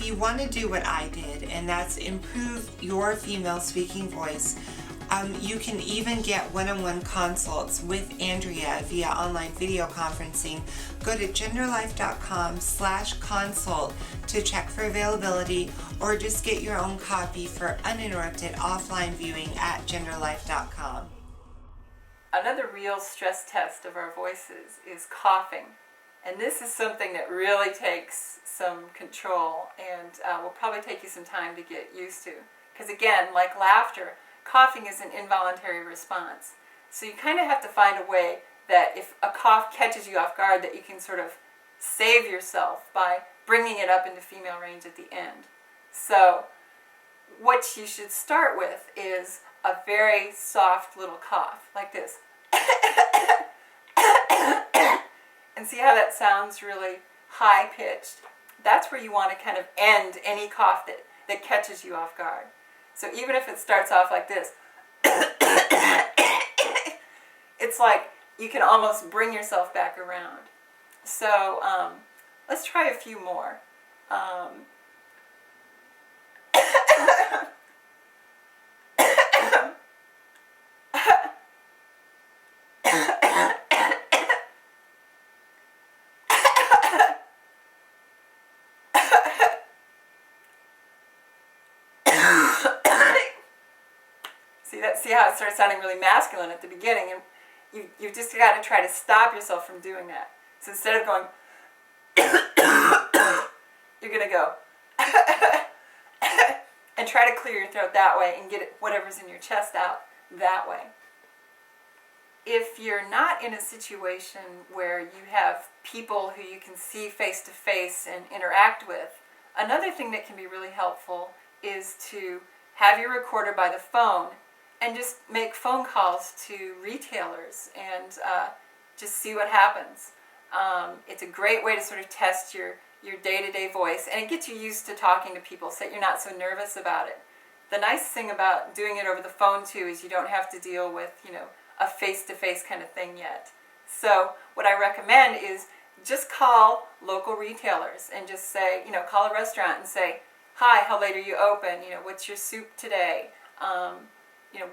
if you want to do what I did, and that's improve your female speaking voice, you can even get one-on-one consults with Andrea via online video conferencing. Go to genderlife.com/consult to check for availability, or just get your own copy for uninterrupted offline viewing at genderlife.com. Another real stress test of our voices is coughing. And this is something that really takes some control and will probably take you some time to get used to. Because again, like laughter, coughing is an involuntary response. So you kind of have to find a way that if a cough catches you off guard, that you can sort of save yourself by bringing it up into female range at the end. So what you should start with is a very soft little cough, like this. And see how that sounds really high-pitched? That's where you want to kind of end any cough that catches you off guard. So even if it starts off like this, it's like you can almost bring yourself back around. So let's try a few more. See how it starts sounding really masculine at the beginning, and you've just got to try to stop yourself from doing that. So instead of going, you're going to go, and try to clear your throat that way and get whatever's in your chest out that way. If you're not in a situation where you have people who you can see face to face and interact with, another thing that can be really helpful is to have your recorder by the phone and just make phone calls to retailers and just see what happens. It's a great way to sort of test your day-to-day voice, and it gets you used to talking to people so that you're not so nervous about it. The nice thing about doing it over the phone too is you don't have to deal with, a face-to-face kind of thing yet. So what I recommend is just call local retailers and just say, call a restaurant and say, hi, how late are you open? What's your soup today?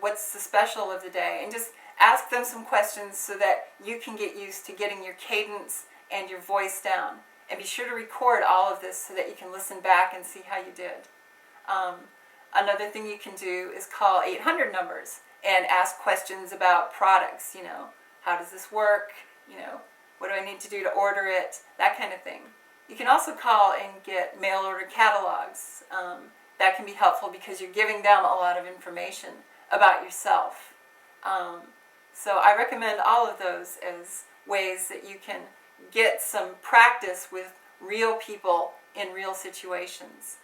What's the special of the day? And just ask them some questions so that you can get used to getting your cadence and your voice down. And be sure to record all of this so that you can listen back and see how you did. Another thing you can do is call 800 numbers and ask questions about products. How does this work? What do I need to do to order it? That kind of thing. You can also call and get mail order catalogs. That can be helpful because you're giving them a lot of information about yourself. So I recommend all of those as ways that you can get some practice with real people in real situations.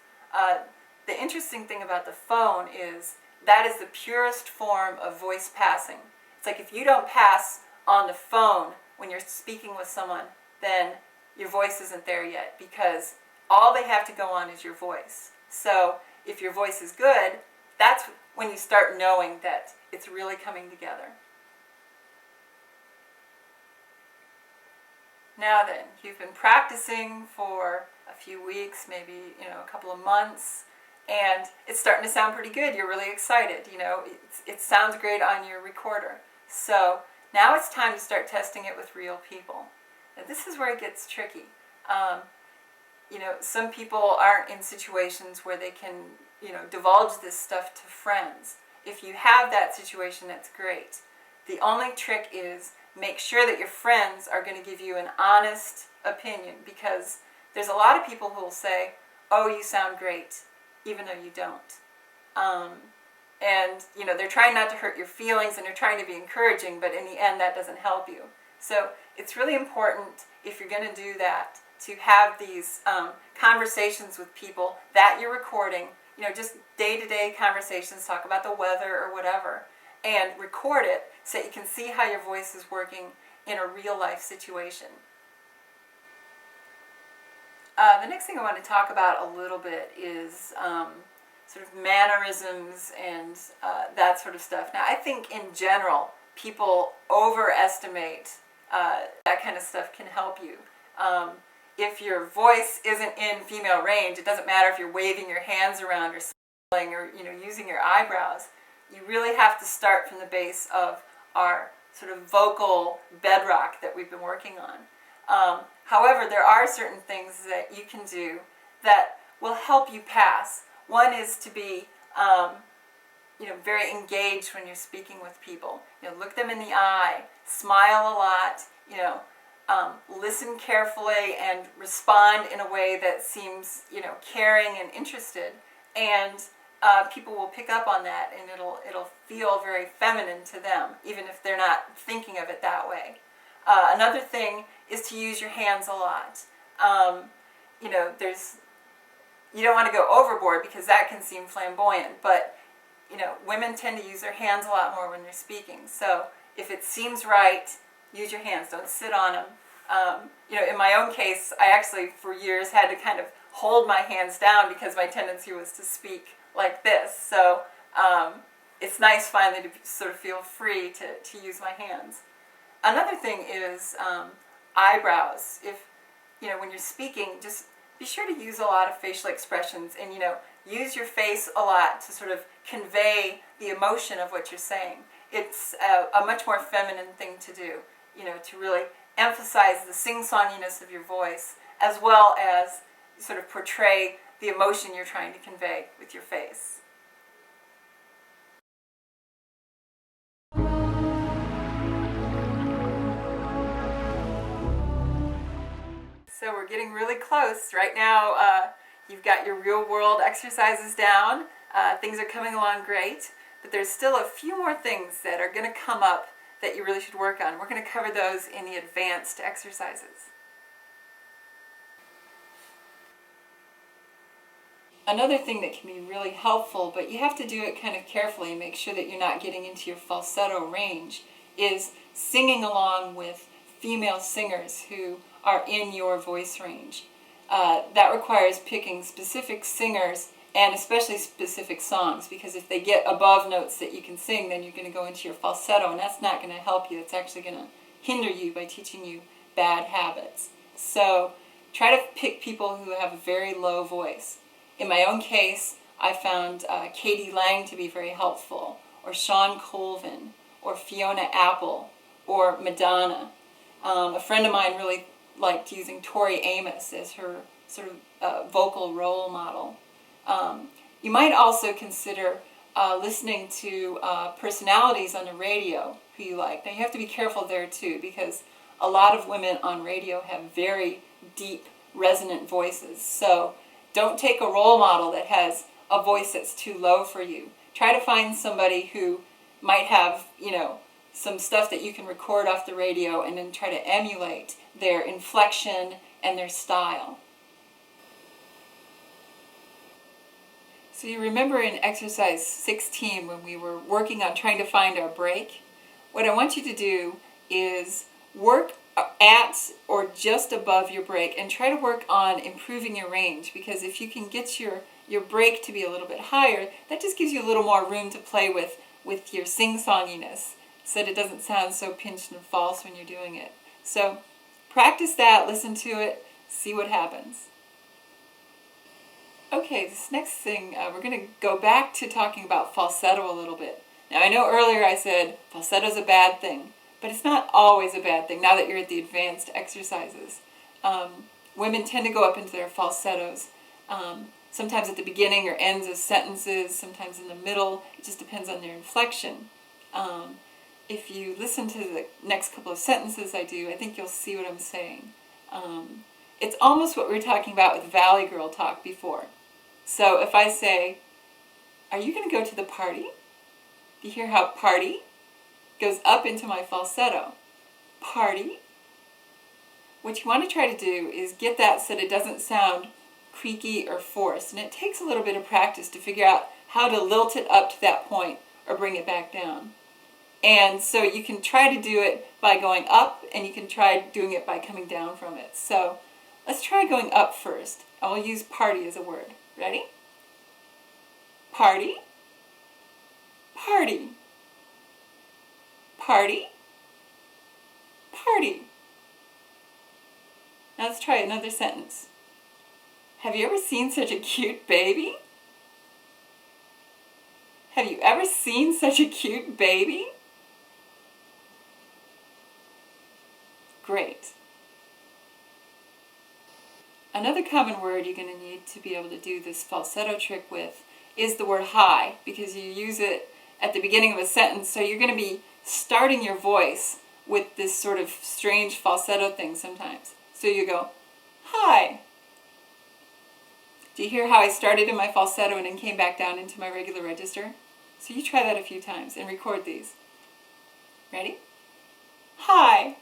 The interesting thing about the phone is that is the purest form of voice passing. It's like if you don't pass on the phone when you're speaking with someone, then your voice isn't there yet, because all they have to go on is your voice. So if your voice is good, that's when you start knowing that it's really coming together. Now then, you've been practicing for a few weeks, maybe a couple of months, and it's starting to sound pretty good. You're really excited. It sounds great on your recorder. So now it's time to start testing it with real people. Now this is where it gets tricky. Some people aren't in situations where they can, divulge this stuff to friends. If you have that situation, that's great. The only trick is make sure that your friends are going to give you an honest opinion, because there's a lot of people who will say, oh, you sound great, even though you don't. And they're trying not to hurt your feelings, and they're trying to be encouraging, but in the end that doesn't help you. So it's really important, if you're going to do that, to have these conversations with people that you're recording, just day-to-day conversations, talk about the weather or whatever, and record it so that you can see how your voice is working in a real-life situation. The next thing I want to talk about a little bit is sort of mannerisms and that sort of stuff. Now, I think in general, people overestimate that kind of stuff can help you. if your voice isn't in female range, it doesn't matter if you're waving your hands around or smiling or using your eyebrows. You really have to start from the base of our sort of vocal bedrock that we've been working on. However, there are certain things that you can do that will help you pass. One is to be very engaged when you're speaking with people. Look them in the eye, smile a lot, listen carefully and respond in a way that seems, caring and interested. And people will pick up on that, and it'll feel very feminine to them, even if they're not thinking of it that way. Another thing is to use your hands a lot. You don't want to go overboard because that can seem flamboyant, but women tend to use their hands a lot more when they're speaking. So if it seems right, use your hands. Don't sit on them. In my own case, I actually for years had to kind of hold my hands down because my tendency was to speak like this. So it's nice finally to sort of feel free to use my hands. Another thing is eyebrows. If when you're speaking, just be sure to use a lot of facial expressions and use your face a lot to sort of convey the emotion of what you're saying. It's a much more feminine thing to do, to really emphasize the sing-songiness of your voice as well as sort of portray the emotion you're trying to convey with your face. So we're getting really close. Right now, you've got your real-world exercises down. Things are coming along great, but there's still a few more things that are going to come up that you really should work on. We're going to cover those in the advanced exercises. Another thing that can be really helpful, but you have to do it kind of carefully and make sure that you're not getting into your falsetto range, is singing along with female singers who are in your voice range. That requires picking specific singers and especially specific songs, because if they get above notes that you can sing, then you're going to go into your falsetto, and that's not going to help you. It's actually going to hinder you by teaching you bad habits. So try to pick people who have a very low voice. In my own case, I found Katie Lang to be very helpful, or Sean Colvin, or Fiona Apple, or Madonna. A friend of mine really liked using Tori Amos as her sort of vocal role model. You might also consider listening to personalities on the radio who you like. Now you have to be careful there too, because a lot of women on radio have very deep, resonant voices. So don't take a role model that has a voice that's too low for you. Try to find somebody who might have, some stuff that you can record off the radio, and then try to emulate their inflection and their style. So you remember in exercise 16 when we were working on trying to find our break? What I want you to do is work at or just above your break and try to work on improving your range, because if you can get your break to be a little bit higher, that just gives you a little more room to play with your sing-songiness, so that it doesn't sound so pinched and false when you're doing it. So practice that, listen to it, see what happens. Okay, this next thing, we're going to go back to talking about falsetto a little bit. Now I know earlier I said falsetto's a bad thing, but it's not always a bad thing now that you're at the advanced exercises. Women tend to go up into their falsettos, sometimes at the beginning or ends of sentences, sometimes in the middle. It just depends on their inflection. If you listen to the next couple of sentences I do, I think you'll see what I'm saying. It's almost what we were talking about with Valley Girl talk before. So if I say, are you going to go to the party? Do you hear how party goes up into my falsetto? Party. What you want to try to do is get that so that it doesn't sound creaky or forced. And it takes a little bit of practice to figure out how to lilt it up to that point or bring it back down. And so you can try to do it by going up, and you can try doing it by coming down from it. So let's try going up first. I'll use party as a word. Ready? Party. Party. Party. Party. Now let's try another sentence. Have you ever seen such a cute baby? Have you ever seen such a cute baby? Great. Another common word you're going to need to be able to do this falsetto trick with is the word hi, because you use it at the beginning of a sentence, so you're going to be starting your voice with this sort of strange falsetto thing sometimes. So you go, hi. Do you hear how I started in my falsetto and then came back down into my regular register? So you try that a few times and record these. Ready? Hi.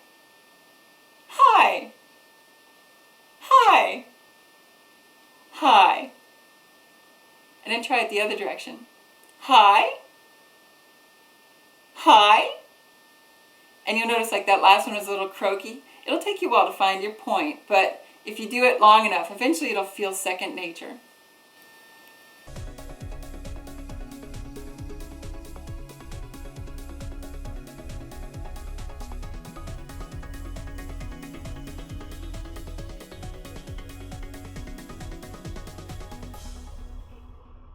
Hi. Hi. Hi. And then try it the other direction. Hi. Hi. And you'll notice like that last one was a little croaky. It'll take you a while to find your point, but if you do it long enough, eventually it'll feel second nature.